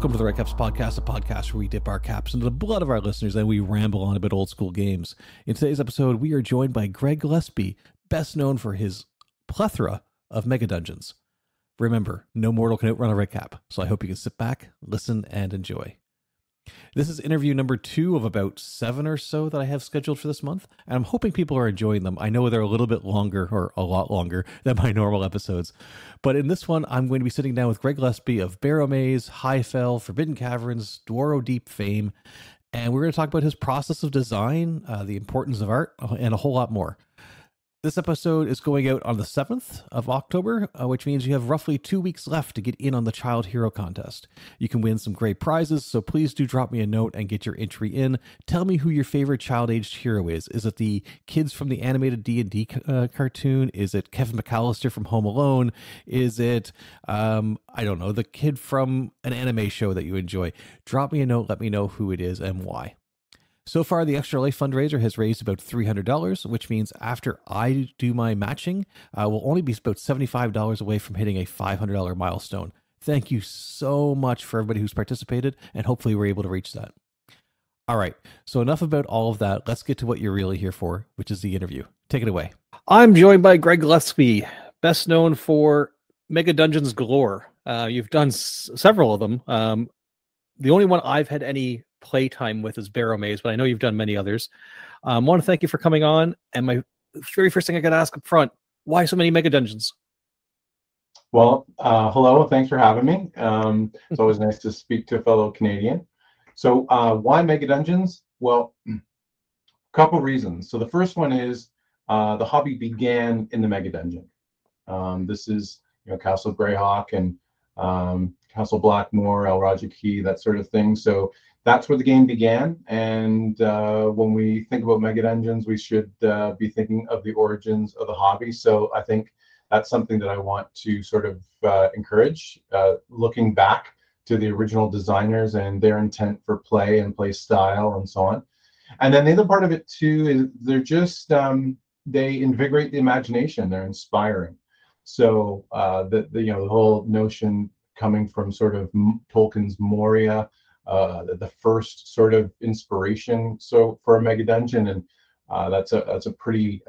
Welcome to the Redcaps Podcast, a podcast where we dip our caps into the blood of our listeners and we ramble on about old school games. In today's episode, we are joined by Greg Gillespie, best known for his plethora of Megadungeons. Remember, no mortal can outrun a Redcap, so I hope you can sit back, listen, and enjoy. This is interview number 2 of about 7 or so that I have scheduled for this month, and I'm hoping people are enjoying them. I know they're a little bit longer, or a lot longer, than my normal episodes. But in this one, I'm going to be sitting down with Greg Gillespie of Barrowmaze, Highfell, Forbidden Caverns, Dwarrowdeep fame, and we're going to talk about his process of design, the importance of art, and a whole lot more. This episode is going out on the 7th of October, which means you have roughly 2 weeks left to get in on the Child Hero Contest. You can win some great prizes, so please do drop me a note and get your entry in. Tell me who your favorite child-aged hero is. Is it the kids from the animated D&D cartoon? Is it Kevin McAllister from Home Alone? Is it, I don't know, the kid from an anime show that you enjoy? Drop me a note, let me know who it is and why. So far, the Extra Life fundraiser has raised about $300, which means after I do my matching, we'll only be about $75 away from hitting a $500 milestone. Thank you so much for everybody who's participated, and hopefully we're able to reach that. All right, so enough about all of that. Let's get to what you're really here for, which is the interview. Take it away. I'm joined by Greg Gillespie, best known for Megadungeons galore. You've done several of them. The only one I've had any playtime with is Barrowmaze, but I know you've done many others. I want to thank you for coming on. And my very first thing I got to ask up front, why so many Megadungeons? Well, hello, thanks for having me. It's always nice to speak to a fellow Canadian. So why Megadungeons? Well, a couple reasons. So the first one is the hobby began in the Megadungeon. This is Castle Greyhawk and Castle Blackmore, El Raja Key, that sort of thing. So that's where the game began. And when we think about Megadungeons, we should be thinking of the origins of the hobby. So I think that's something that I want to sort of encourage, looking back to the original designers and their intent for play and play style and so on. And then the other part of it too is they're just, they invigorate the imagination. They're inspiring. So the whole notion coming from sort of Tolkien's Moria, the first sort of inspiration for a Megadungeon, and that's a pretty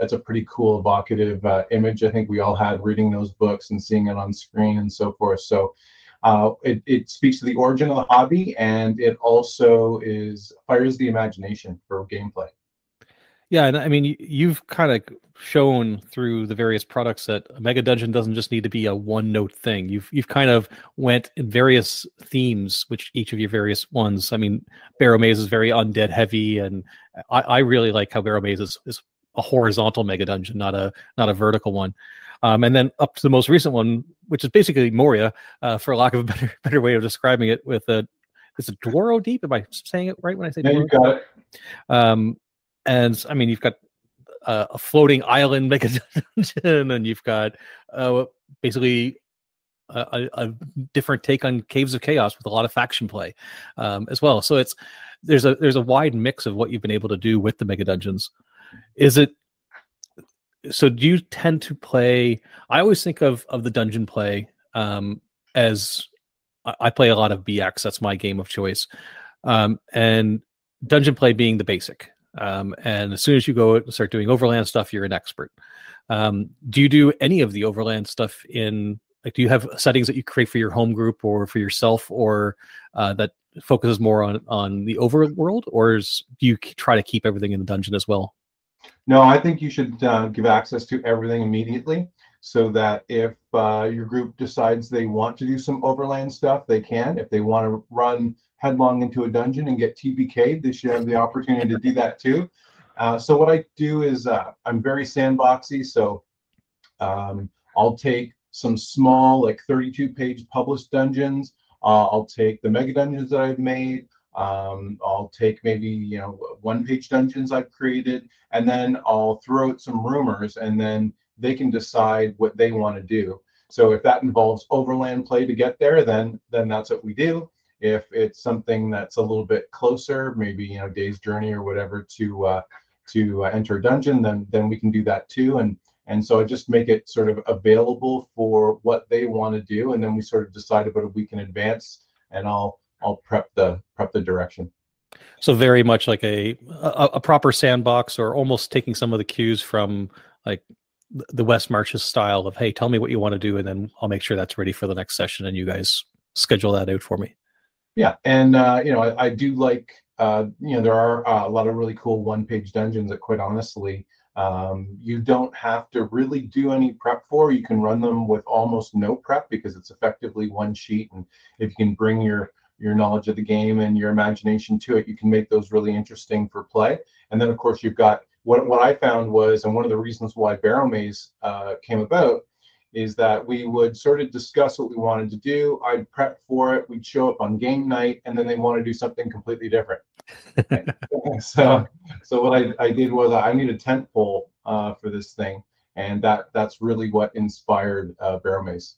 cool evocative image. I think we all had reading those books and seeing it on screen and so forth. So it speaks to the origin of the hobby, and it also fires the imagination for gameplay. Yeah, and I mean, you've kind of shown through the various products that a Megadungeon doesn't just need to be a one-note thing. You've kind of went in various themes, which each of your various ones. I mean, Barrowmaze is very undead heavy, and I really like how Barrowmaze is a horizontal Megadungeon, not a vertical one. And then up to the most recent one, which is basically Moria, for lack of a better way of describing it, with is it Dwarrowdeep? Am I saying it right when I say? Yeah, you got it. And I mean, you've got a floating island Megadungeon, and you've got basically a different take on Caves of Chaos with a lot of faction play as well. So there's a wide mix of what you've been able to do with the Megadungeons. So do you tend to play? I always think of the dungeon play as I play a lot of BX. That's my game of choice, and dungeon play being the basic. And as soon as you go start doing overland stuff, you're an expert. Do you do any of the overland stuff do you have settings that you create for your home group or for yourself, or that focuses more on the overworld, or do you try to keep everything in the dungeon as well? No, I think you should give access to everything immediately, so that if your group decides they want to do some overland stuff, they can. If they want to run headlong into a dungeon and get TPK'd, they should have the opportunity to do that too. So what I do is I'm very sandboxy. So I'll take some small, like 32-page published dungeons. I'll take the Megadungeons that I've made. I'll take maybe one-page dungeons I've created, and then I'll throw out some rumors, and then they can decide what they want to do. So if that involves overland play to get there, then that's what we do. If it's something that's a little bit closer, maybe day's journey or whatever to enter a dungeon, then we can do that too. And so I just make it sort of available for what they want to do, and then we sort of decide about a week in advance, and I'll I'll prep the direction. So very much like a proper sandbox, or almost taking some of the cues from like the West Marches style of, hey, tell me what you want to do, and then I'll make sure that's ready for the next session, and you guys schedule that out for me. Yeah, and I do like there are a lot of really cool one-page dungeons that, quite honestly, you don't have to really do any prep for. You can run them with almost no prep because it's effectively one sheet, and if you can bring your knowledge of the game and your imagination to it, you can make those really interesting for play. And then, of course, you've got what I found was, and one of the reasons why Barrowmaze came about, is that we would sort of discuss what we wanted to do. I'd prep for it. We'd show up on game night, and then they want to do something completely different. So what I did was I need a tent pole for this thing, and that's really what inspired Barrowmaze.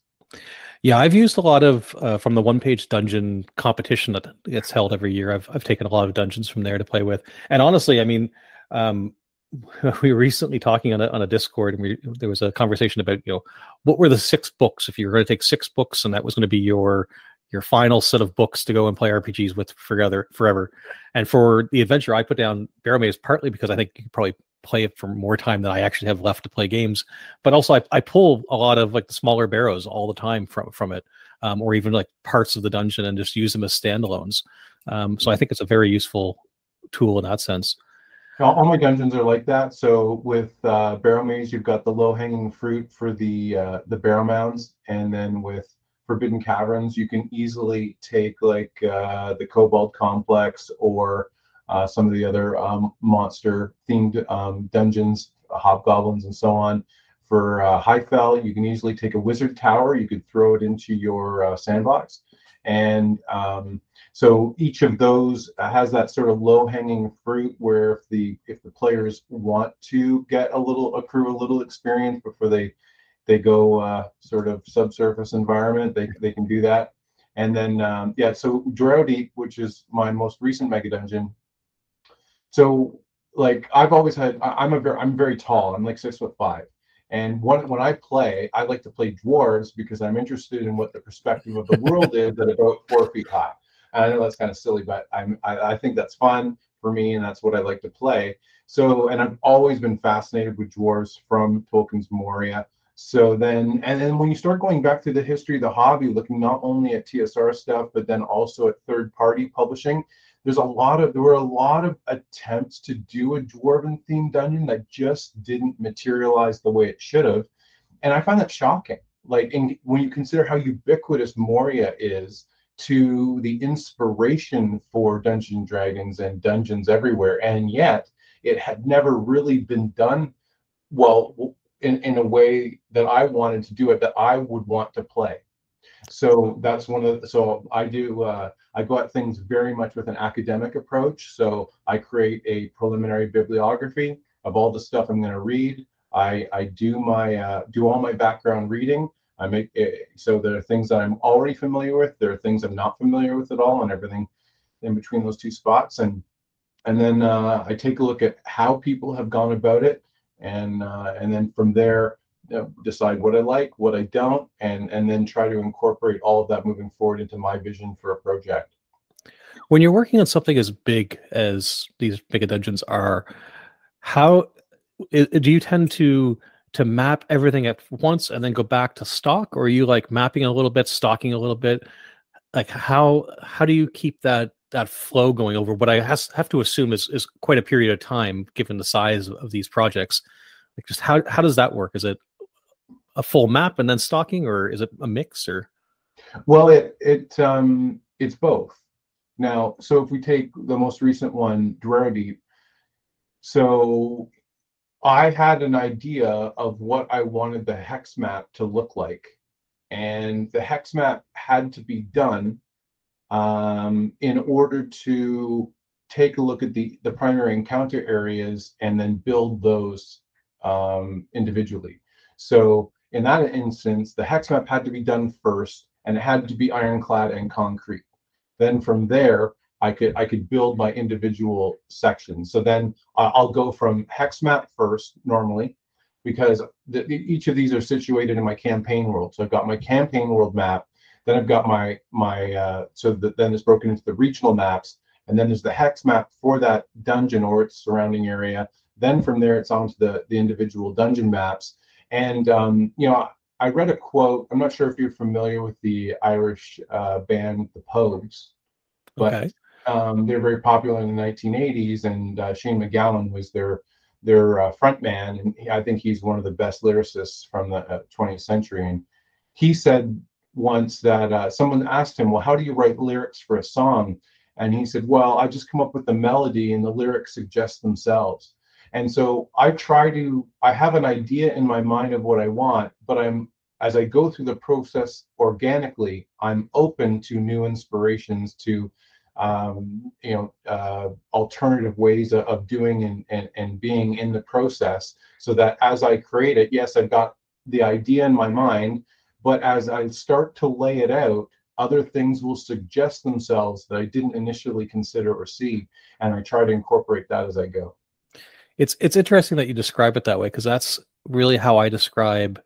Yeah, I've used a lot of from the one-page dungeon competition that gets held every year. I've taken a lot of dungeons from there to play with, and honestly, I mean, we were recently talking on a Discord, and there was a conversation about, what were the 6 books if you were going to take 6 books, and that was going to be your final set of books to go and play RPGs with forever. And for the adventure, I put down Barrowmaze partly because I think you could probably play it for more time than I actually have left to play games, but also I pull a lot of like the smaller barrows all the time from it, or even like parts of the dungeon, and just use them as standalones. So I think it's a very useful tool in that sense. All my dungeons are like that. So with Barrowmaze, you've got the low-hanging fruit for the barrow mounds, and then with Forbidden Caverns, you can easily take like the Kobold Complex, or some of the other monster-themed dungeons, hobgoblins, and so on. For Highfell, you can easily take a wizard tower. You could throw it into your sandbox, and so each of those has that sort of low-hanging fruit where if the players want to accrue a little experience before they go sort of subsurface environment, they can do that. And then so Dwarrowdeep, which is my most recent MegaDungeon. So like I've always had, I'm very tall. I'm like 6'5". And when I play, I like to play dwarves because I'm interested in what the perspective of the world is at about 4 feet high. And I know that's kind of silly, but I think that's fun for me, and that's what I like to play. So, and I've always been fascinated with dwarves from Tolkien's Moria. So then when you start going back to the history of the hobby, looking not only at TSR stuff, but then also at third-party publishing, there were a lot of attempts to do a dwarven themed dungeon that just didn't materialize the way it should have. And I find that shocking. Like, when you consider how ubiquitous Moria is to the inspiration for Dungeons and Dragons and dungeons everywhere, and yet it had never really been done well in a way that I wanted to do it, that I would want to play. So that's so I do, I go at things very much with an academic approach. So I create a preliminary bibliography of all the stuff I'm going to read. I do all my background reading. I make it, so there are things that I'm already familiar with. There are things I'm not familiar with at all, and everything in between those two spots. And then I take a look at how people have gone about it, and then from there, decide what I like, what I don't, and then try to incorporate all of that moving forward into my vision for a project. When you're working on something as big as these MegaDungeons are, how do you tend to map everything at once and then go back to stock, or are you like mapping a little bit, stocking a little bit? Like how do you keep that flow going over what I have to assume is quite a period of time, given the size of these projects? Like, just how does that work? Is it a full map and then stocking, or is it a mix? Or well, it's both. Now, so if we take the most recent one, Dwarrowdeep, so I had an idea of what I wanted the hex map to look like, and the hex map had to be done in order to take a look at the primary encounter areas and then build those individually. So in that instance, the hex map had to be done first, and it had to be ironclad and concrete. Then from there, I could build my individual sections. So then I'll go from hex map first normally, because each of these are situated in my campaign world. So I've got my campaign world map. Then I've got then it's broken into the regional maps, and then there's the hex map for that dungeon or its surrounding area. Then from there, it's onto the individual dungeon maps. And I read a quote. I'm not sure if you're familiar with the Irish band The Pogues, but Okay. they're very popular in the 1980s, and Shane MacGowan was their front man, and I think he's one of the best lyricists from the 20th century. And he said once that someone asked him, well, how do you write lyrics for a song? And he said, well, I just come up with the melody and the lyrics suggest themselves. And so I have an idea in my mind of what I want, but as I go through the process organically, I'm open to new inspirations, to alternative ways of doing and being in the process, so that as I create it, yes, I've got the idea in my mind, but as I start to lay it out, other things will suggest themselves that I didn't initially consider or see, and I try to incorporate that as I go. It's interesting that you describe it that way, because that's really how I describe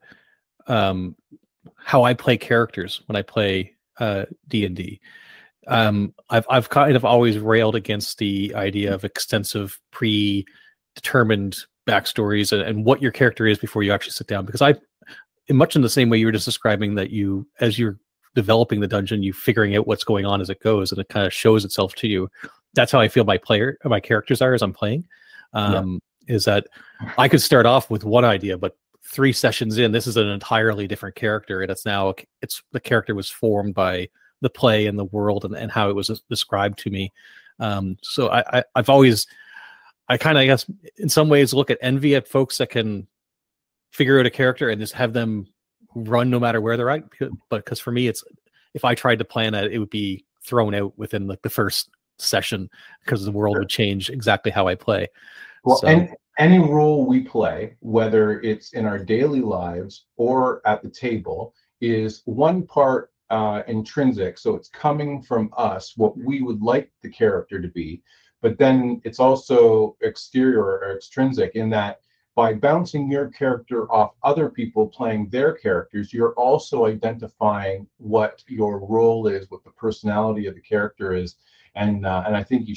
how I play characters when I play D&D. I've kind of always railed against the idea of extensive predetermined backstories and what your character is before you actually sit down, because much in the same way you were just describing, that as you're developing the dungeon, you figuring out what's going on as it goes, and it kind of shows itself to you. That's how I feel my characters are as I'm playing. Is that I could start off with one idea, but 3 sessions in, this is an entirely different character, and the character was formed by the play and the world and how it was described to me. So I've always, I kind of, I guess, in some ways look at envy at folks that can figure out a character and just have them run no matter where they're at. But because for me, if I tried to plan it, it would be thrown out within like the first session, because the world would change exactly how I play. Well, so. And any role we play, whether it's in our daily lives or at the table, is one part intrinsic. So it's coming from us, what we would like the character to be, but then it's also exterior or extrinsic, in that by bouncing your character off other people playing their characters, you're also identifying what your role is, what the personality of the character is. And I think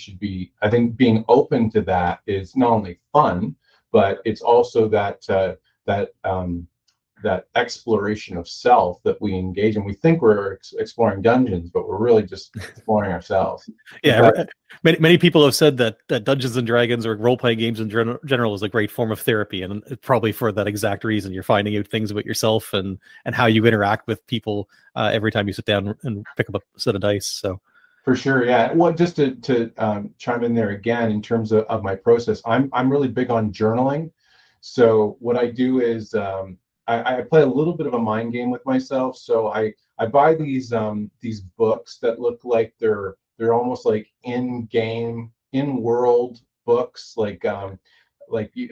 I think being open to that is not only fun, but it's also that exploration of self that we engage in. We think we're exploring dungeons, but we're really just exploring ourselves. Yeah, many people have said that Dungeons and Dragons or role-playing games in general is a great form of therapy, and probably for that exact reason. You're finding out things about yourself and how you interact with people every time you sit down and pick up a set of dice. So. For sure, yeah. Well, just to chime in there again, in terms of my process, I'm really big on journaling. So what I do is I play a little bit of a mind game with myself. So I buy these books that look like they're almost like in-game, in-world books, like you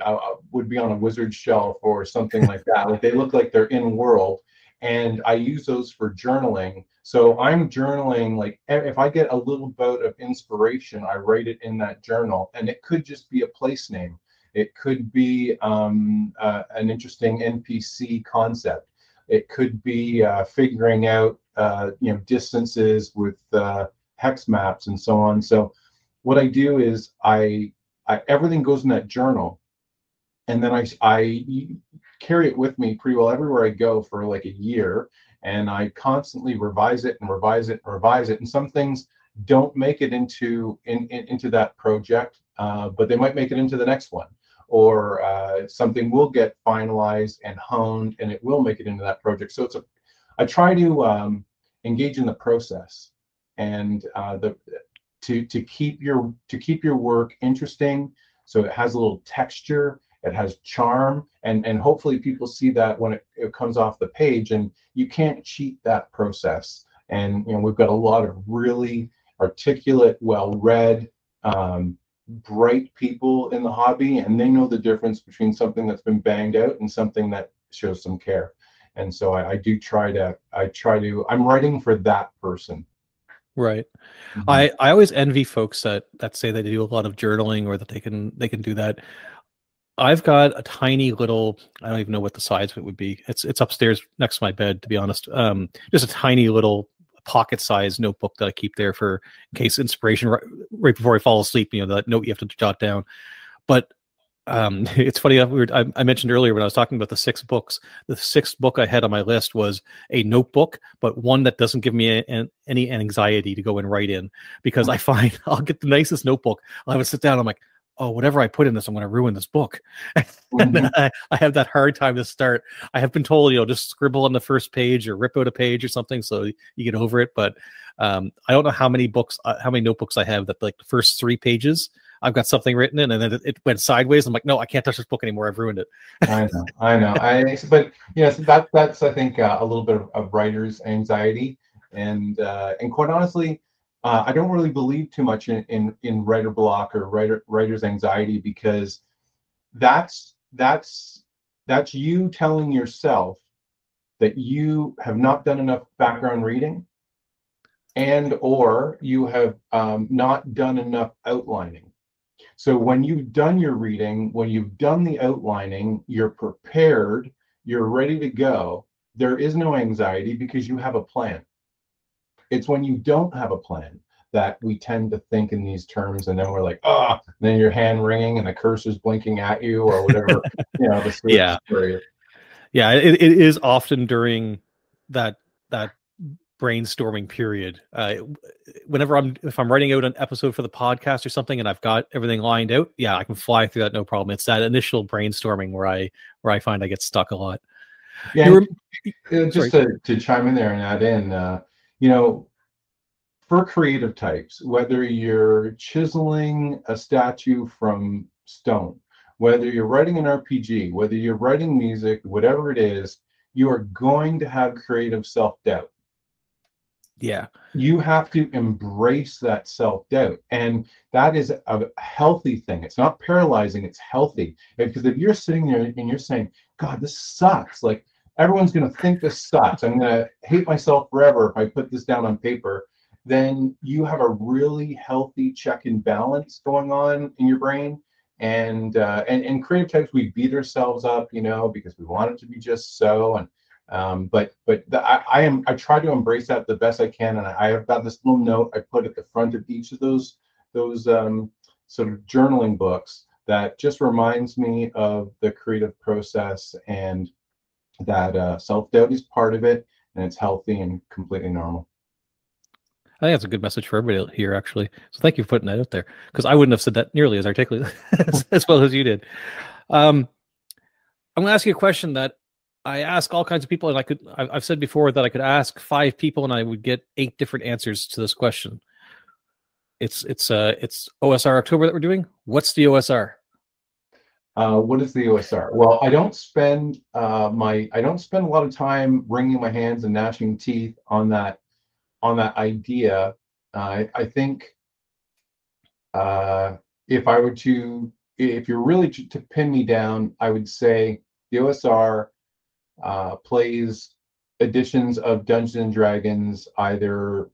would be on a wizard shelf or something like that. Like they look like they're in-world. And I use those for journaling. So I'm journaling, like if I get a little bout of inspiration, I write it in that journal. And it could just be a place name. It could be an interesting NPC concept. It could be figuring out distances with hex maps and so on. So what I do is I everything goes in that journal, and then I carry it with me pretty well everywhere I go for like a year, and I constantly revise it and revise it and revise it. And some things don't make it into that project, but they might make it into the next one, or something will get finalized and honed, and it will make it into that project. So I try to engage in the process, and to keep your work interesting, so it has a little texture. It has charm, and hopefully people see that when it comes off the page, and you can't cheat that process. And we've got a lot of really articulate, well-read, bright people in the hobby, and they know the difference between something that's been banged out and something that shows some care. And so I'm writing for that person. Right. Mm-hmm. I always envy folks that say they do a lot of journaling, or that they can do that. I've got a tiny little, I don't even know what the size of it would be. It's upstairs next to my bed, to be honest. Just a tiny little pocket-sized notebook that I keep there for in case inspiration right before I fall asleep. You know, that note you have to jot down. But it's funny. I mentioned earlier when I was talking about the 6 books. The 6th book I had on my list was a notebook, but one that doesn't give me any anxiety to go and write in, because I find I'll get the nicest notebook. I'll have to sit down. I'm like, oh, whatever I put in this, I'm going to ruin this book. And I have that hard time to start. I have been told, just scribble on the first page or rip out a page or something so you get over it. But I don't know how many notebooks I have that like the first 3 pages I've got something written in, and then it went sideways. I'm like, no, I can't touch this book anymore. I've ruined it. I know. But yes, that's I think a little bit of writer's anxiety, and quite honestly, I don't really believe too much in writer block or writer's anxiety, because that's you telling yourself that you have not done enough background reading, and or you have not done enough outlining. So when you've done your reading, when you've done the outlining, you're prepared, you're ready to go. There is no anxiety because you have a plan. It's when you don't have a plan that we tend to think in these terms, and then we're like, and then your hand ringing and the cursor's blinking at you or whatever, the story. Yeah, it is often during that brainstorming period. If I'm writing out an episode for the podcast or something and I've got everything lined out, I can fly through that no problem. It's that initial brainstorming where I find I get stuck a lot. Yeah, just to chime in there and add in, for creative types, whether you're chiseling a statue from stone, whether you're writing an RPG, whether you're writing music, whatever it is, you are going to have creative self-doubt. Yeah. You have to embrace that self-doubt. And that is a healthy thing. It's not paralyzing, it's healthy. Because if you're sitting there and you're saying, God, this sucks. Like, everyone's going to think this sucks. I'm going to hate myself forever if I put this down on paper. Then you have a really healthy check and balance going on in your brain. And creative types, we beat ourselves up, because we want it to be just so. And I try to embrace that the best I can, and I have got this little note I put at the front of each of those sort of journaling books that just reminds me of the creative process, and that self-doubt is part of it, and it's healthy and completely normal. I think that's a good message for everybody here, actually. So thank you for putting that out there, because I wouldn't have said that nearly as articulately as well as you did. I'm going to ask you a question that I ask all kinds of people, and I've said before that I could ask 5 people and I would get 8 different answers to this question. It's OSR October that we're doing. What's the OSR? What is the OSR? Well, I don't spend a lot of time wringing my hands and gnashing teeth on that idea. I think if you're really to pin me down, I would say the OSR plays editions of Dungeons and Dragons either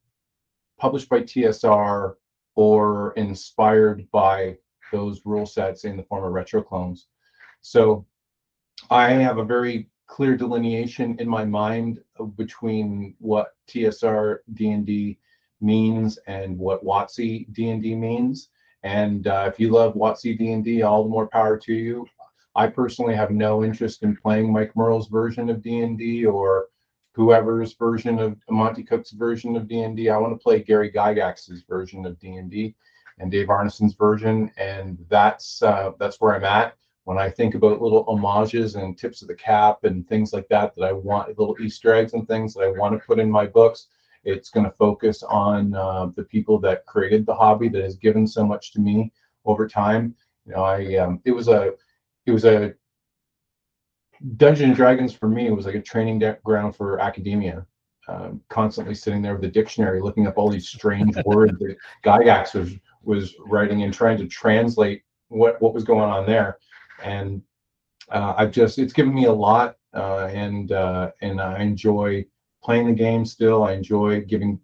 published by TSR or inspired by those rule sets in the form of retro clones. So I have a very clear delineation in my mind between what TSR D&D means and what WotC D&D means. And if you love WotC D&D, all the more power to you. I personally have no interest in playing Mike Merle's version of D&D or whoever's version of Monty Cook's version of D&D. I want to play Gary Gygax's version of D&D and Dave Arneson's version, and that's where I'm at when I think about little homages and tips of the cap and things like that I want, little Easter eggs and things that I want to put in my books. It's going to focus on the people that created the hobby that has given so much to me over time. It was a Dungeons and Dragons for me. It was like a training ground for academia. Constantly sitting there with a dictionary, looking up all these strange words that Gygax was writing and trying to translate what was going on there. And it's given me a lot, and I enjoy playing the game still. I enjoy giving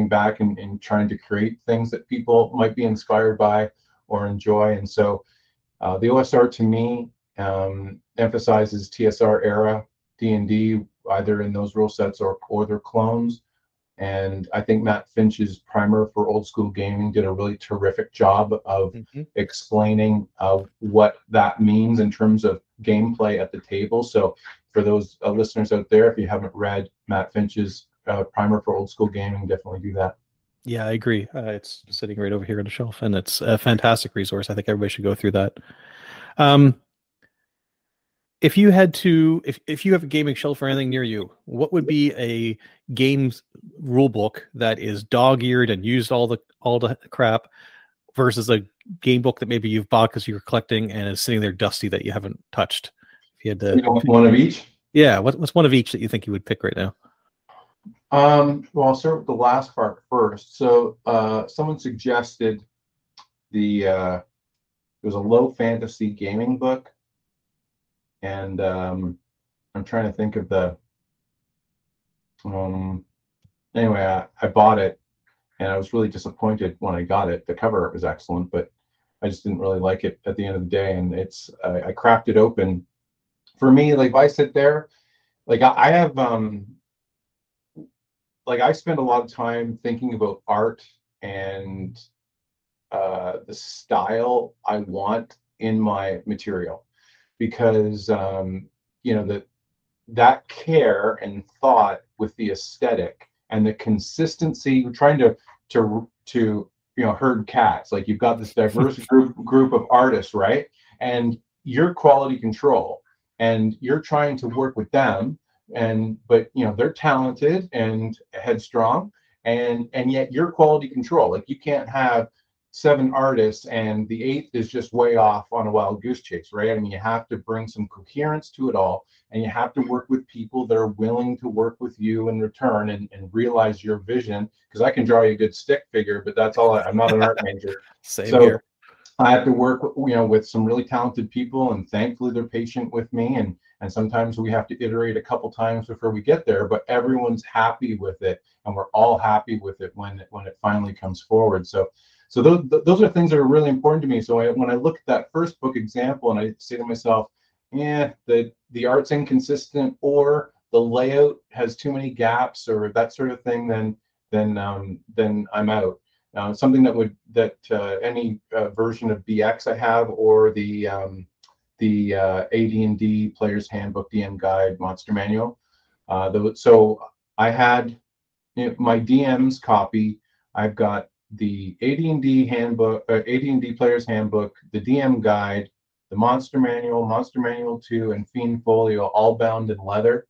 back and trying to create things that people might be inspired by or enjoy. And so the OSR to me emphasizes TSR era D&D, either in those rule sets or their clones, And I think Matt Finch's primer for old school gaming did a really terrific job of explaining what that means in terms of gameplay at the table. So for those listeners out there, if you haven't read Matt Finch's primer for old school gaming, definitely do that. Yeah, I agree. It's sitting right over here on the shelf, and it's a fantastic resource. I think everybody should go through that. If you had to, if you have a gaming shelf or anything near you, what would be a games rule book that is dog-eared and used all the crap versus a game book that maybe you've bought because you were collecting and is sitting there dusty that you haven't touched? If you had to, one of each. Yeah, what's one of each that you think you would pick right now? Well, I'll start with the last part first. So someone suggested there was a low fantasy gaming book, and I'm trying to think of the anyway, I bought it, and I was really disappointed when I got it. The cover art was excellent, but I just didn't really like it at the end of the day, and I cracked it open. For me, like, if I sit there, like I have like I spend a lot of time thinking about art and the style I want in my material, because that care and thought with the aesthetic and the consistency, trying to herd cats. Like, you've got this diverse group of artists, right? And your quality control, and you're trying to work with them, but they're talented and headstrong, and yet your quality control. Like, you can't have 7 artists and the 8th is just way off on a wild goose chase, right? I mean, you have to bring some coherence to it all, and you have to work with people that are willing to work with you in return and realize your vision. Because I can draw you a good stick figure, but that's all. I'm not an art major. Same here. I have to work with some really talented people, and thankfully they're patient with me, and sometimes we have to iterate a couple times before we get there, but everyone's happy with it, and we're all happy with it when it finally comes forward. So those are things that are really important to me. So when I look at that first book example and I say to myself, the art's inconsistent, or the layout has too many gaps, or that sort of thing, then I'm out. Something that any version of BX I have, or the AD&D Player's Handbook, DM Guide, Monster Manual. So I had my DM's copy. I've got the AD&D handbook, AD&D Player's Handbook, the DM Guide, the Monster Manual, Monster Manual 2, and Fiend Folio, all bound in leather.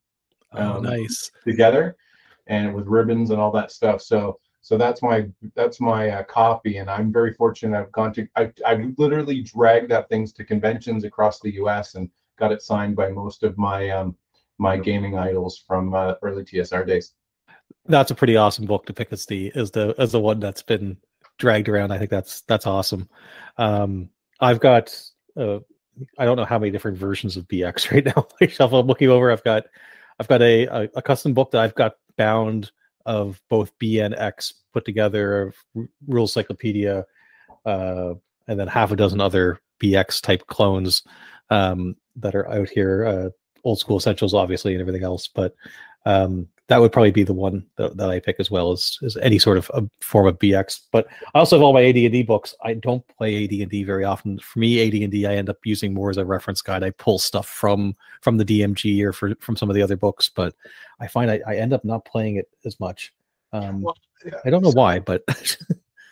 Nice. Together, and with ribbons and all that stuff. So that's my copy, and I'm very fortunate. I've literally dragged that things to conventions across the U.S. and got it signed by most of my my gaming idols from early TSR days. That's a pretty awesome book to pick as the one that's been dragged around. I think that's awesome. I've got I don't know how many different versions of BX right now. I'm looking over. I've got a custom book that I've got bound of both B and X put together, of Rules Cyclopedia, and then half a dozen other BX type clones that are out here. Old School Essentials, obviously, and everything else, but that would probably be the one that I pick, as well as any sort of a form of BX. But I also have all my AD&D books. I don't play AD&D very often. For me, AD&D I end up using more as a reference guide. I pull stuff from the DMG or from some of the other books, but I find I end up not playing it as much. I don't know why, but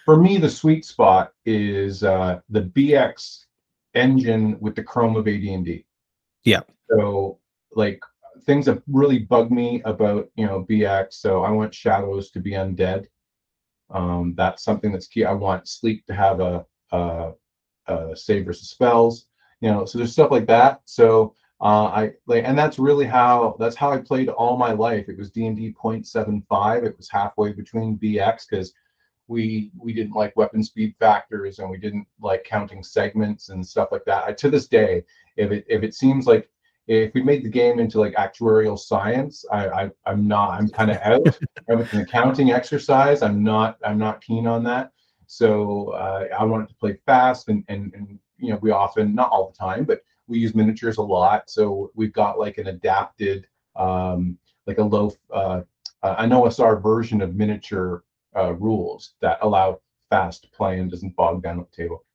for me, the sweet spot is the BX engine with the Chrome of AD&D. Yeah. So, like, things that really bug me about BX. So I want shadows to be undead. That's something that's key. I want sleep to have a save versus spells. So there's stuff like that. So and that's really how I played all my life. It was D&D 0.75. It was halfway between BX, because we didn't like weapon speed factors, and we didn't like counting segments and stuff like that. To this day, if it seems like, if we made the game into like actuarial science, I'm kind of out. And with an accounting exercise, I'm not keen on that. So I wanted to play fast, and we often, not all the time, but we use miniatures a lot. So we've got like an adapted like a low an OSR version of miniature rules that allow fast play and doesn't bog down the table.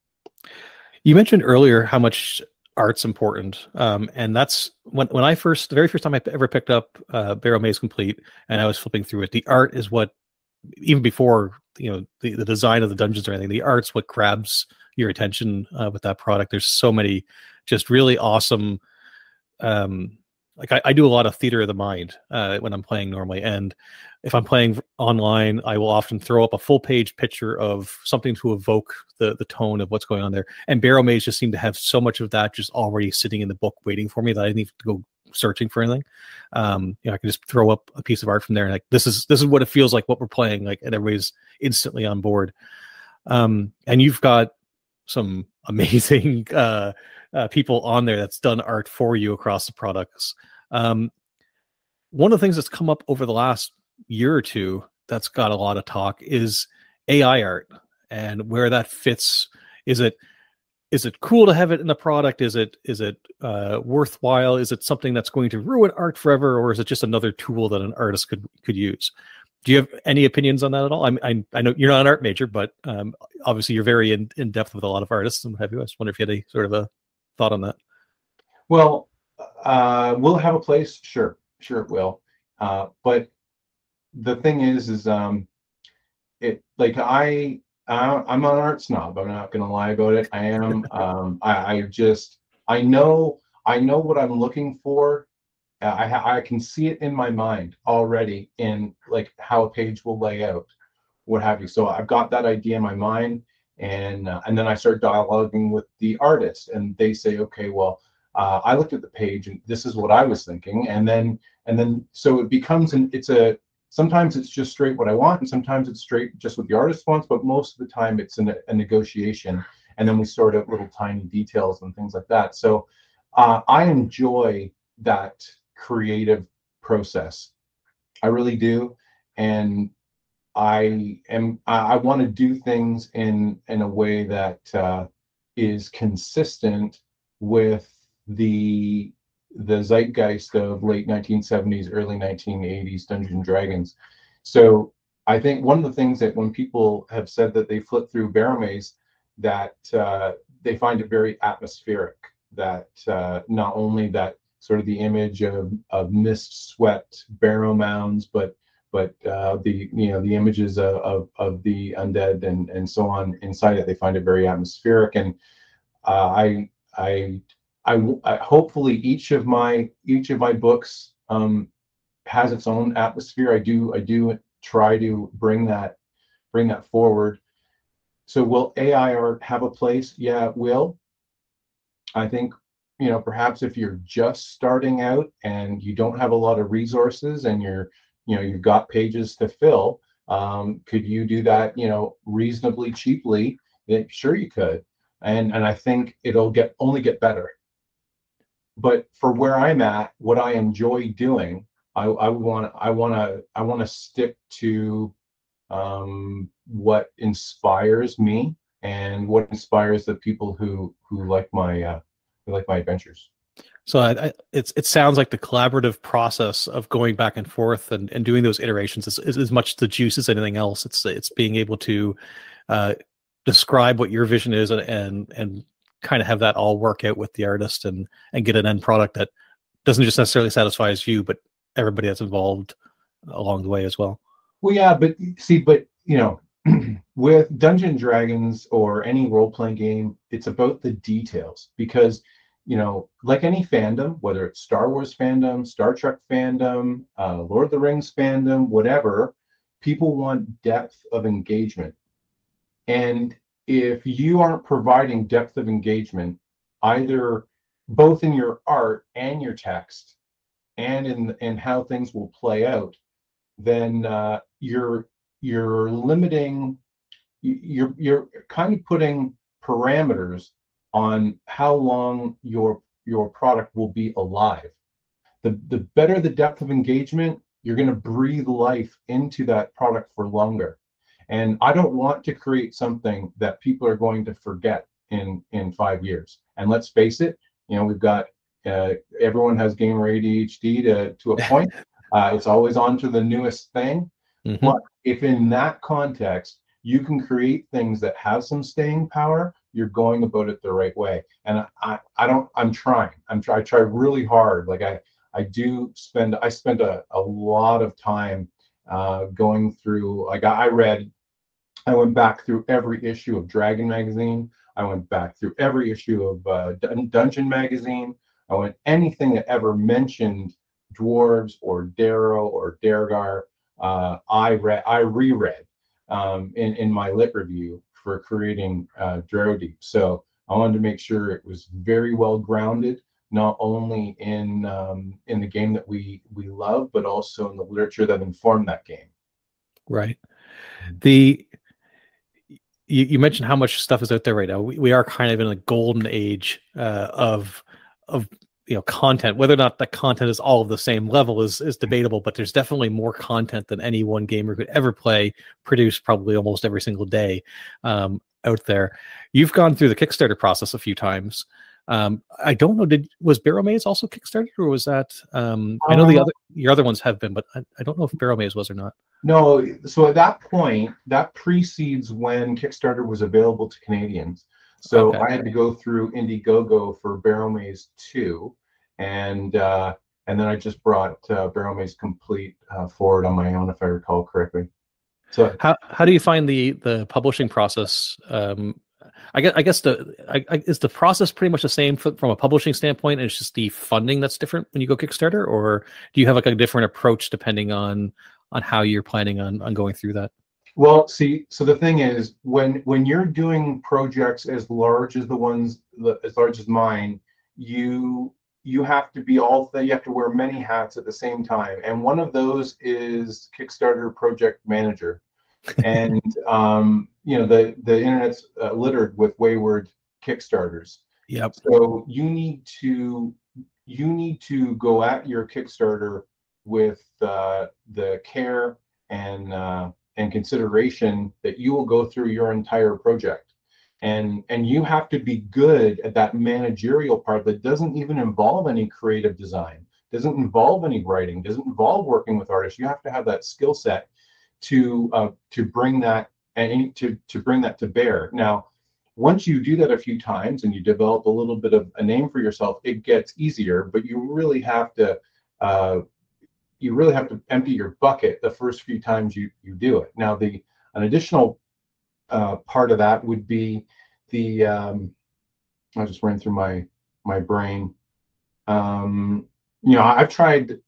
You mentioned earlier how much art's important, and that's when I the very first time I ever picked up Barrowmaze Complete, and I was flipping through it. The art is what, even before the design of the dungeons or anything, the art's what grabs your attention with that product. There's so many just really awesome. Like I do a lot of theater of the mind when I'm playing normally, and if I'm playing online, I will often throw up a full page picture of something to evoke the tone of what's going on there. And Barrowmaze just seemed to have so much of that just already sitting in the book waiting for me that I didn't even have to go searching for anything. I can just throw up a piece of art from there, and like this is what it feels like, what we're playing, like, and everybody's instantly on board. And you've got some amazing people on there that's done art for you across the products. One of the things that's come up over the last year or two that's got a lot of talk is AI art and where that fits. Is it cool to have it in the product? Is it worthwhile? Is it something that's going to ruin art forever, or is it just another tool that an artist could use? Do you have any opinions on that at all? I know you're not an art major, but obviously you're very in depth with a lot of artists and what have you. I just wonder if you had any sort of a thought on that. Well, will it have a place? Sure it will. But the thing is it, like, I'm an art snob. I'm not going to lie about it. I am. I know what I'm looking for. I can see it in my mind already in like how a page will lay out, what have you. So I've got that idea in my mind, and then I start dialoguing with the artist, and they say, okay, well, I looked at the page and this is what I was thinking, and then so it becomes sometimes it's just straight what I want, and sometimes it's straight just what the artist wants, but most of the time it's a negotiation, and then we sort out little tiny details and things like that. So I enjoy that creative process. I really do. And I want to do things in a way that is consistent with the zeitgeist of late 1970s, early 1980s Dungeons and Dragons. So I think one of the things that when people have said that they flip through Barrowmaze, that they find it very atmospheric, that not only that sort of the image of mist swept barrow mounds, but the images of the undead and so on inside it, they find it very atmospheric. And I hopefully each of my books has its own atmosphere. I do try to bring that forward. So will AI art have a place? Yeah, it will. I think, perhaps if you're just starting out and you don't have a lot of resources and you've got pages to fill, could you do that, reasonably cheaply? Yeah, sure you could. And I think it'll only get better. But for where I'm at, what I enjoy doing, I want to stick to what inspires me and what inspires the people who like my adventures. So it sounds like the collaborative process of going back and forth and doing those iterations is as much the juice as anything else. It's being able to describe what your vision is and kind of have that all work out with the artist and get an end product that doesn't just necessarily satisfy you, but everybody that's involved along the way as well. Well, yeah, but with Dungeons and Dragons or any role-playing game, it's about the details, because like any fandom, whether it's Star Wars fandom, Star Trek fandom, Lord of the Rings fandom, whatever, people want depth of engagement. And if you aren't providing depth of engagement, either both in your art and your text and in how things will play out, then you're limiting, you're kind of putting parameters on how long your product will be alive. The better the depth of engagement, you're going to breathe life into that product for longer. And I don't want to create something that people are going to forget in 5 years. And let's face it, we've got everyone has gamer ADHD to a point. It's always on to the newest thing. Mm-hmm. But if in that context you can create things that have some staying power, you're going about it the right way. And I'm trying. I try really hard. Like I spend a lot of time going through. Like I went back through every issue of Dragon magazine. I went back through every issue of Dungeon magazine. I went anything that ever mentioned dwarves or Darrow or Dergar. I reread in my lit review for creating Dwarrowdeep. So I wanted to make sure it was very well grounded, not only in the game that we love, but also in the literature that informed that game. Right. You mentioned how much stuff is out there right now. We are kind of in a golden age of content. Whether or not the content is all of the same level is debatable, but there's definitely more content than any one gamer could ever produce probably almost every single day out there. You've gone through the Kickstarter process a few times. I don't know, was Barrowmaze also Kickstarter, or was that I know your other ones have been, but I don't know if Barrowmaze was or not. No, so at that point, that precedes when Kickstarter was available to Canadians. So I had to go through Indiegogo for Barrowmaze 2, and then I just brought Barrowmaze Complete forward on my own, if I recall correctly. So how do you find the publishing process? I guess is the process pretty much the same from a publishing standpoint, and it's just the funding that's different when you go Kickstarter, or do you have like a different approach depending on how you're planning on going through that? Well, see, so the thing is, when you're doing projects as large as mine, you have to be you have to wear many hats at the same time, and one of those is Kickstarter project manager. And the internet's littered with wayward Kickstarters. Yep. So you need to go at your Kickstarter with the care and consideration that you will go through your entire project, and you have to be good at that managerial part that doesn't even involve any creative design, doesn't involve any writing, doesn't involve working with artists. You have to have that skill set to bring that and to bring that to bear. Now, once you do that a few times and you develop a little bit of a name for yourself, it gets easier. But you really have to empty your bucket the first few times you do it. Now, an additional part of that would be I just ran through my brain. I've tried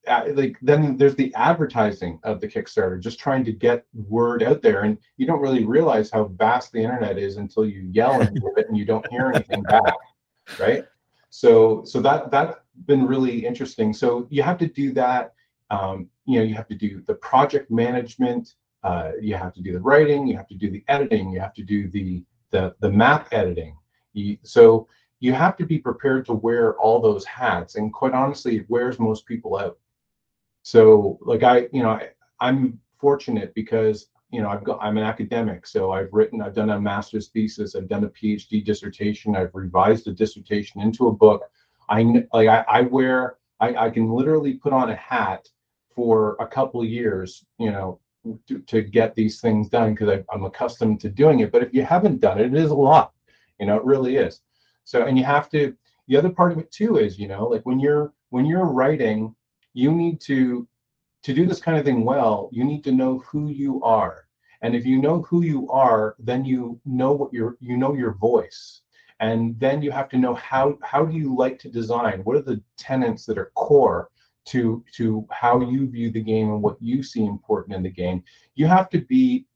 then there's the advertising of the Kickstarter, just trying to get word out there, and you don't really realize how vast the internet is until you yell into it and you don't hear anything back, right? So that's been really interesting. So you have to do that. You have to do the project management, you have to do the writing, you have to do the editing, you have to do the map editing. So you have to be prepared to wear all those hats, and quite honestly, it wears most people out. So like I'm fortunate because I'm an academic, so I've done a master's thesis, I've done a PhD dissertation, I've revised a dissertation into a book. I can literally put on a hat for a couple of years, to get these things done, because I'm accustomed to doing it. But if you haven't done it, it is a lot, it really is. So, and you have to, the other part of it too is, like when you're writing, you need to do this kind of thing well, you need to know who you are. And if you know who you are, then you know your voice. And then you have to know how do you like to design? What are the tenets that are core to how you view the game and what you see important in the game? You have to be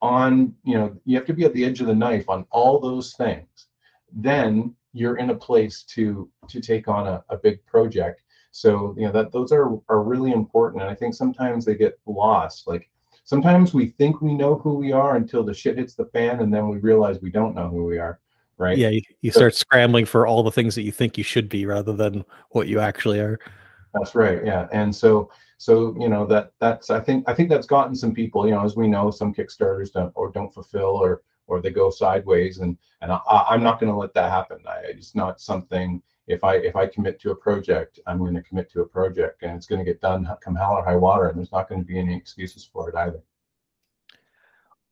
you have to be at the edge of the knife on all those things. Then you're in a place to take on a big project. So those are really important, and I think sometimes they get lost. Like sometimes we think we know who we are until the shit hits the fan, and then we realize we don't know who we are, right? Yeah, you start scrambling for all the things that you think you should be rather than what you actually are. That's right. Yeah, and so that's I think that's gotten some people. As we know, some Kickstarters don't fulfill or they go sideways, and I'm not going to let that happen. It's not something. if I commit to a project, I'm going to commit to a project, and it's going to get done come hell or high water, and there's not going to be any excuses for it either.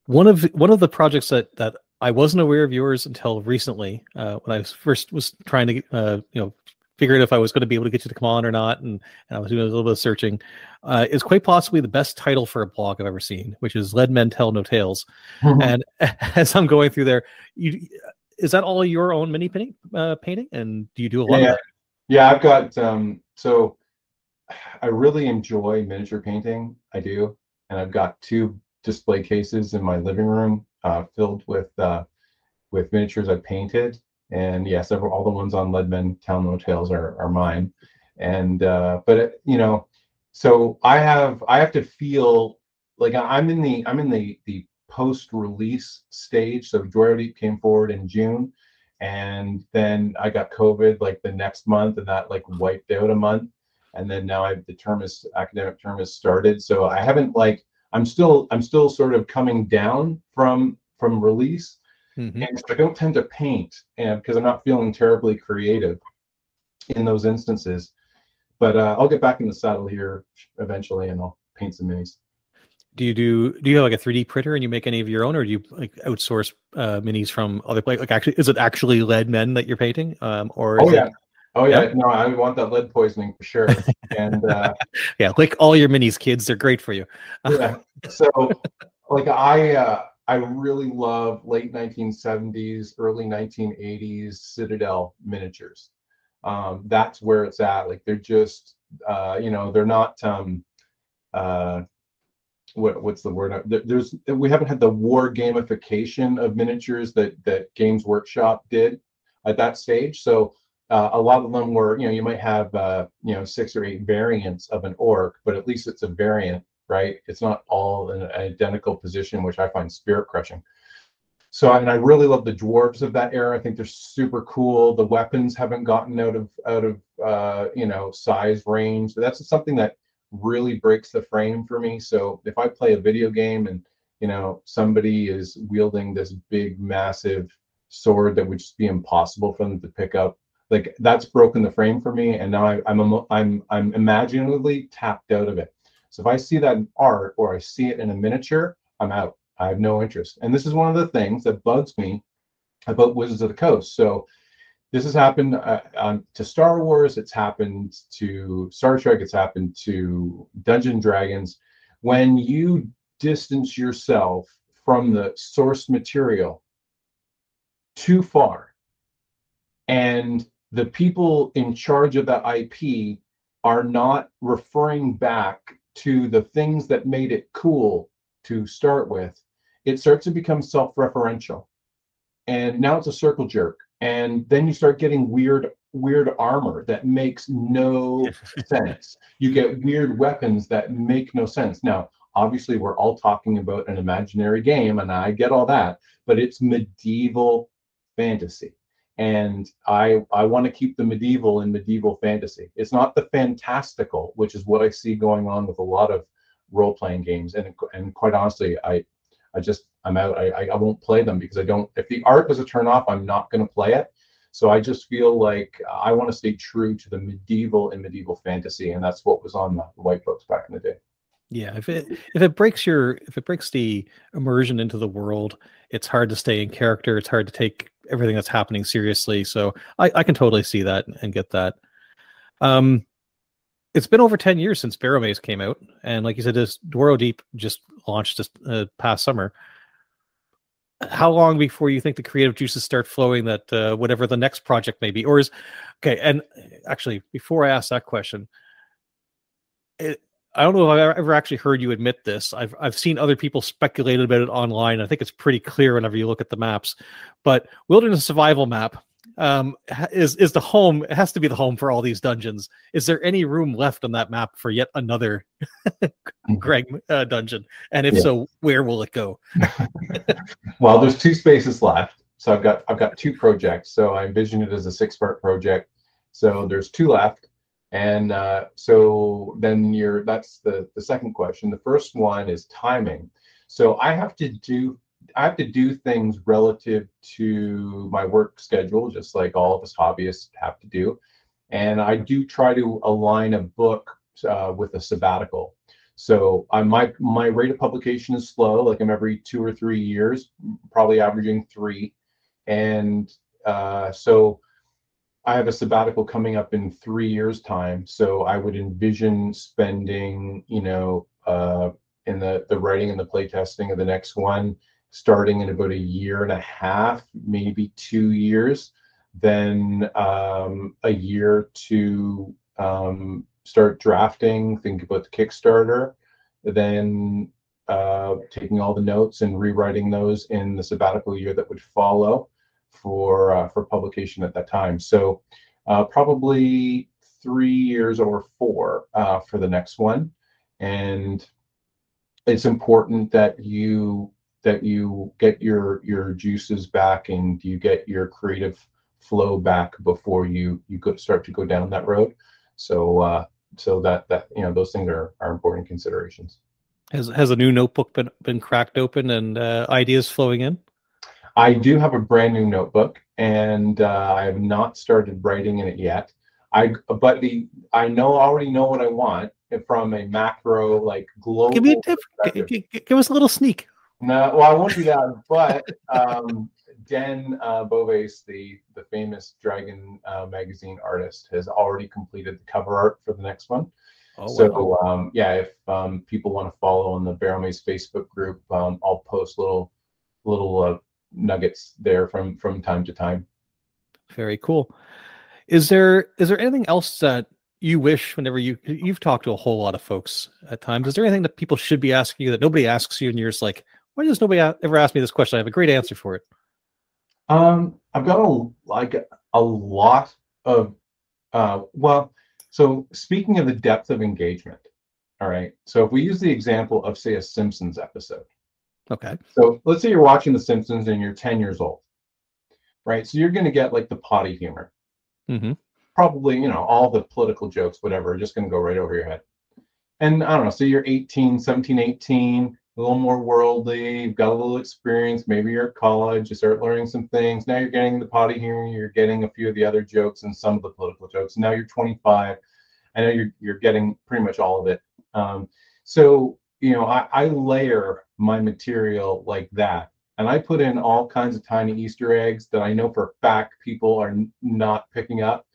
One of the projects that I wasn't aware of yours until recently, when I first was trying to figure out if I was going to be able to get you to come on or not, and I was doing a little bit of searching, is quite possibly the best title for a blog I've ever seen, which is Lead Men Tell No Tales. And as I'm going through there, is that all your own mini painting? And do you do a lot of that? Yeah, I've got so I really enjoy miniature painting. I do, and I've got 2 display cases in my living room filled with miniatures I painted. And yeah, all the ones on Lead Men Tell No Tales are mine. And but so I have to feel like I'm in the post-release stage. So Dwarrowdeep came forward in June, and then I got COVID like the next month, and that like wiped out a month. And then now the academic term has started. So I haven't I'm still sort of coming down from release. Mm-hmm. And so I don't tend to paint, and because I'm not feeling terribly creative in those instances. But I'll get back in the saddle here eventually, and I'll paint some minis. Do you have like a 3D printer and you make any of your own, or do you like outsource minis from other places? Like, actually, is it actually lead men that you're painting? Oh yeah. No, I want that lead poisoning for sure. And yeah, like all your minis, kids, they're great for you. Yeah. So like I really love late 1970s, early 1980s Citadel miniatures. That's where it's at. Like they're just they're not what's the word? We haven't had the war gamification of miniatures that Games Workshop did at that stage. So a lot of them were, you might have 6 or 8 variants of an orc, but at least it's a variant, right? It's not all in an identical position, which I find spirit crushing. So I really love the dwarves of that era. I think they're super cool. The weapons haven't gotten out of size range. That's something that really breaks the frame for me. So if I play a video game and somebody is wielding this big massive sword that would just be impossible for them to pick up, like that's broken the frame for me, and now I'm imaginatively tapped out of it. So if I see that in art or I see it in a miniature, I'm out. I have no interest. And this is one of the things that bugs me about Wizards of the Coast. So this has happened to Star Wars. It's happened to Star Trek. It's happened to Dungeons and Dragons. When you distance yourself from the source material too far, and the people in charge of that IP are not referring back to the things that made it cool to start with, it starts to become self-referential. And now it's a circle jerk. And then you start getting weird armor that makes no sense. You get weird weapons that make no sense. Now, obviously, we're all talking about an imaginary game, and I get all that, but it's medieval fantasy. And I want to keep the medieval in medieval fantasy. It's not the fantastical, which is what I see going on with a lot of role-playing games. And quite honestly, I'm out. I won't play them because I don't. If the art is a turn off, I'm not going to play it. So I just feel like I want to stay true to the medieval and medieval fantasy, and that's what was on the white books back in the day. Yeah, if it breaks the immersion into the world, it's hard to stay in character. It's hard to take everything that's happening seriously. So I can totally see that and get that. It's been over 10 years since Barrowmaze came out, and like you said, this Dwarrowdeep just launched this past summer. How long before you think the creative juices start flowing that whatever the next project may be? Or is okay? And actually, before I ask that question, I don't know if I've ever actually heard you admit this. I've seen other people speculate about it online. I think it's pretty clear whenever you look at the maps. But Wilderness Survival map is the home. It has to be the home for all these dungeons. Is there any room left on that map for yet another Greg dungeon? And if so, where will it go? Well, there's 2 spaces left. So I've got 2 projects. So I envision it as a 6-part project. So there's 2 left. And so then that's the second question. The first one is timing. So I have to do have to do things relative to my work schedule, just like all of us hobbyists have to do. And I do try to align a book with a sabbatical. So my rate of publication is slow, like I'm every 2 or 3 years, probably averaging 3. And so I have a sabbatical coming up in 3 years' time. So I would envision spending, in the writing and the playtesting of the next one, starting in about 1.5 years, maybe 2 years, then a year to start drafting, think about the Kickstarter, then taking all the notes and rewriting those in the sabbatical year that would follow for publication at that time. So probably 3 years or 4 for the next one. And it's important that you get your juices back and you get your creative flow back before you start to go down that road. So that those things are important considerations. Has a new notebook been cracked open and ideas flowing in? I do have a brand new notebook, and I have not started writing in it yet. I already know what I want from a macro, like global. Give me a tip. Give us a little sneak. No, well, I won't do that. But Dan Boves, the famous Dragon magazine artist, has already completed the cover art for the next one. Oh, so wow. If people want to follow on the Barrowmaze Facebook group, I'll post little nuggets there from time to time. Very cool. Is there anything else that you wish, whenever you've talked to a whole lot of folks at times, is there anything that people should be asking you that nobody asks you and you're just like, why does nobody ever ask me this question? I have a great answer for it. I've got a lot of so speaking of the depth of engagement, all right, so if we use the example of, say, a Simpsons episode. Okay. So let's say you're watching The Simpsons and you're 10 years old, right? So you're going to get like the potty humor. Mm-hmm. Probably, all the political jokes, whatever, are just going to go right over your head. And I don't know, so you're 17, 18, a little more worldly, you've got a little experience, maybe you're at college, you start learning some things. Now you're getting the potty humor, you're getting a few of the other jokes and some of the political jokes. Now you're 25. I know you're getting pretty much all of it. So I layer my material like that, and I put in all kinds of tiny Easter eggs that I know for a fact people are not picking up.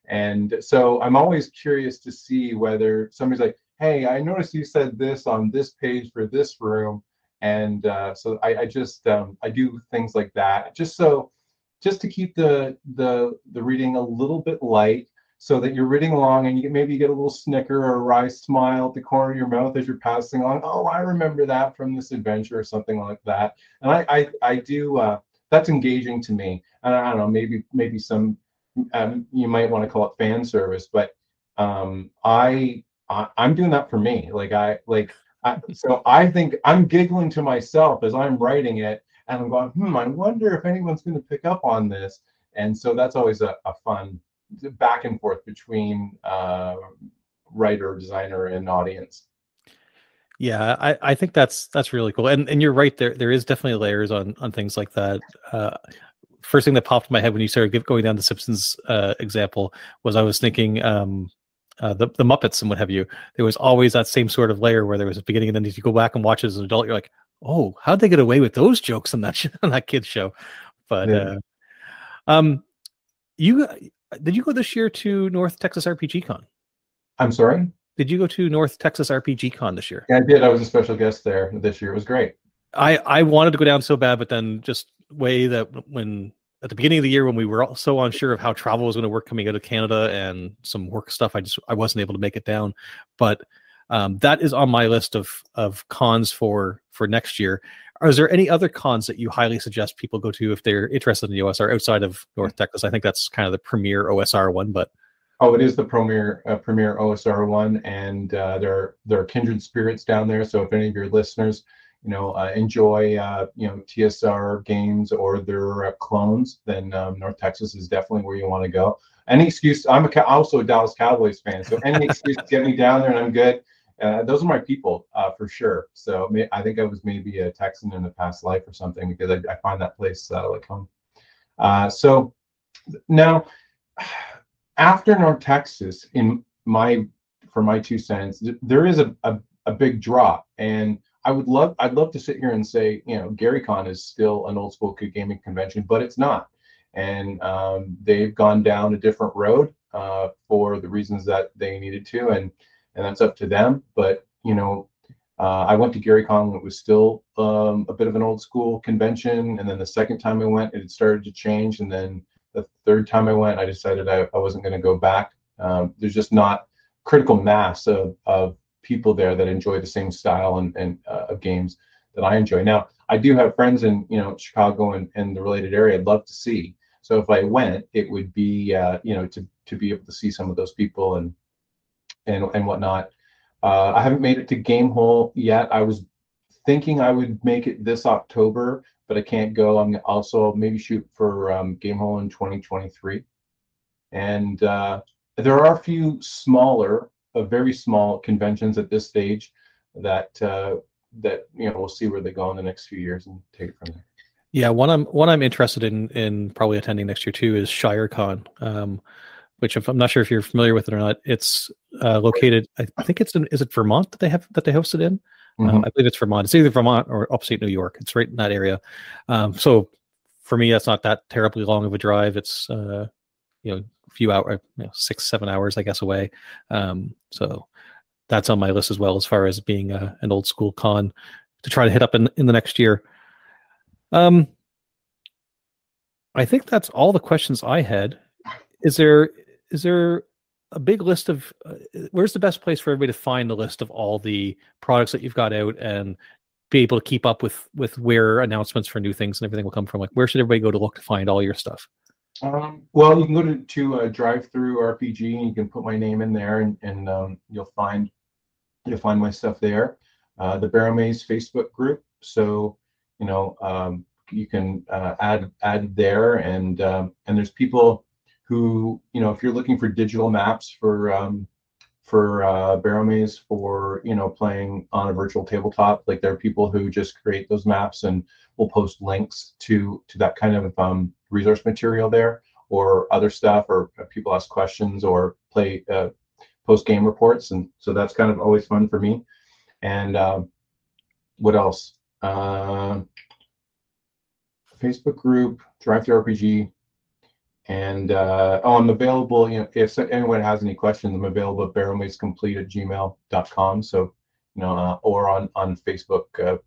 And so I'm always curious to see whether somebody's like, hey, I noticed you said this on this page for this room. And so I just I do things like that just to keep the reading a little bit light, so that you're reading along and maybe you get a little snicker or a wry smile at the corner of your mouth as you're passing along. Oh, I remember that from this adventure or something like that. And I do that's engaging to me. And I don't know, maybe some you might want to call it fan service, but I'm doing that for me. So I think I'm giggling to myself as I'm writing it, and I'm going, I wonder if anyone's going to pick up on this. And so that's always a fun back and forth between writer, designer, and audience. Yeah, I think that's really cool. And you're right, there is definitely layers on things like that. First thing that popped in my head when you started going down the Simpsons example was I was thinking the Muppets and what have you. There was always that same sort of layer where there was a beginning, and then if you go back and watch as an adult, you're like, oh, how'd they get away with those jokes on that kid's show? But yeah. Did you go this year to North Texas RPG Con? I'm sorry? Did you go to North Texas RPG Con this year? Yeah, I did. I was a special guest there this year. It was great. I wanted to go down so bad, but then just way that when at the beginning of the year when we were all so unsure of how travel was going to work coming out of Canada and some work stuff, I wasn't able to make it down. But that is on my list of cons for next year. Is there any other cons that you highly suggest people go to if they're interested in the OSR outside of North Texas? I think that's kind of the premier OSR one, but it is the premier OSR one, and there are kindred spirits down there. So if any of your listeners, enjoy TSR games or their clones, then North Texas is definitely where you want to go. Any excuse? I'm also a Dallas Cowboys fan, so any excuse to get me down there, and I'm good. those are my people for sure. So I think I was maybe a Texan in a past life or something, because I find that place like home. So now, after North Texas, for my 2 cents, there is a big drop, and I'd love to sit here and say, GaryCon is still an old school gaming convention, but it's not. And they've gone down a different road for the reasons that they needed to, and that's up to them. But I went to GaryCon when it was still a bit of an old school convention, and then the second time I went, it had started to change, and then the third time I went, I decided I wasn't going to go back. There's just not critical mass of people there that enjoy the same style and of games that I enjoy. Now, I do have friends in Chicago and the related area I'd love to see. So if I went, it would be to be able to see some of those people and whatnot. I haven't made it to Gamehole yet. I was thinking I would make it this October, but I can't go. I'm also maybe shoot for Gamehole in 2023. And there are a few smaller, very small conventions at this stage that we'll see where they go in the next few years and take it from there. Yeah, one I'm interested in probably attending next year too is ShireCon, which I'm not sure if you're familiar with it or not. It's located, I think is it Vermont that they host it in? I believe it's Vermont. It's either Vermont or upstate New York. It's right in that area. So for me, that's not that terribly long of a drive. It's a few hours, 6-7 hours, I guess, away. So that's on my list as well, as far as being an old school con to try to hit up in the next year. I think that's all the questions I had. Is there a big list of where's the best place for everybody to find a list of all the products that you've got out and be able to keep up with where announcements for new things and everything will come from? Like, where should everybody go to look to find all your stuff? Well, you can go to Drive-Thru RPG, and you can put my name in there, and you'll find my stuff there. The Barrowmaze Facebook group. So you can add there, and there's people who, if you're looking for digital maps for Barrowmaze for playing on a virtual tabletop, like there are people who just create those maps and will post links to that kind of resource material there, or other stuff, or people ask questions or post game reports, and so that's kind of always fun for me. And what else? Facebook group, Drive-Thru RPG, and I'm available. If anyone has any questions, I'm available at barrowmazecomplete@gmail.com. So or on Facebook.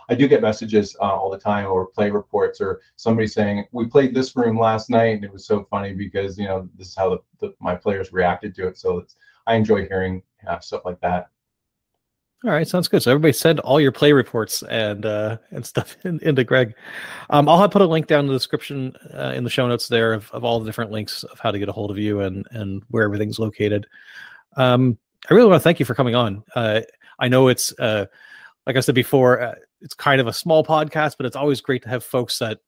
I do get messages all the time, or play reports, or somebody saying, we played this room last night and it was so funny because this is how my players reacted to it. So I enjoy hearing stuff like that. All right, sounds good. So everybody send all your play reports and stuff into Greg. I'll put a link down in the description in the show notes there of all the different links of how to get a hold of you and where everything's located. I really want to thank you for coming on. I know it's like I said before, it's kind of a small podcast, but it's always great to have folks that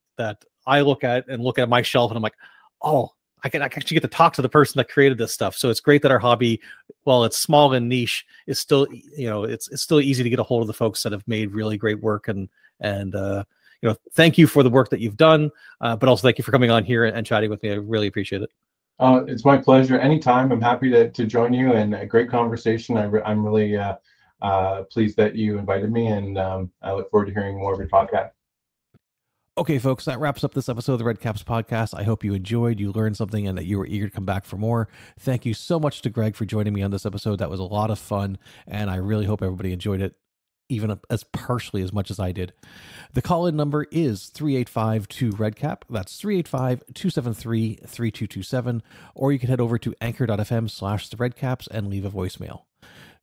I look at my shelf and I'm like, oh, I can actually get to talk to the person that created this stuff. So it's great that our hobby, while it's small and niche, is still, it's still easy to get a hold of the folks that have made really great work. And thank you for the work that you've done, but also thank you for coming on here and chatting with me. I really appreciate it. It's my pleasure. Anytime. I'm happy to join you, and a great conversation. I'm really pleased that you invited me, and I look forward to hearing more of your podcast. Okay, folks, that wraps up this episode of the Redcaps Podcast. I hope you enjoyed, you learned something, and that you were eager to come back for more. Thank you so much to Greg for joining me on this episode. That was a lot of fun, and I really hope everybody enjoyed it, even as partially as much as I did. The call-in number is 385-2REDCAP. That's 385-273-3227, or you can head over to anchor.fm/theredcaps and leave a voicemail.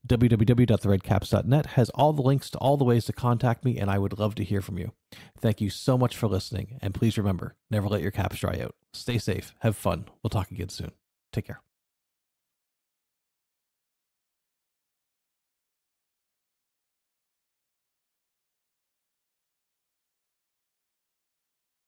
www.theredcaps.net has all the links to all the ways to contact me, and I would love to hear from you. Thank you so much for listening, and please remember, never let your caps dry out. Stay safe, have fun. We'll talk again soon. Take care.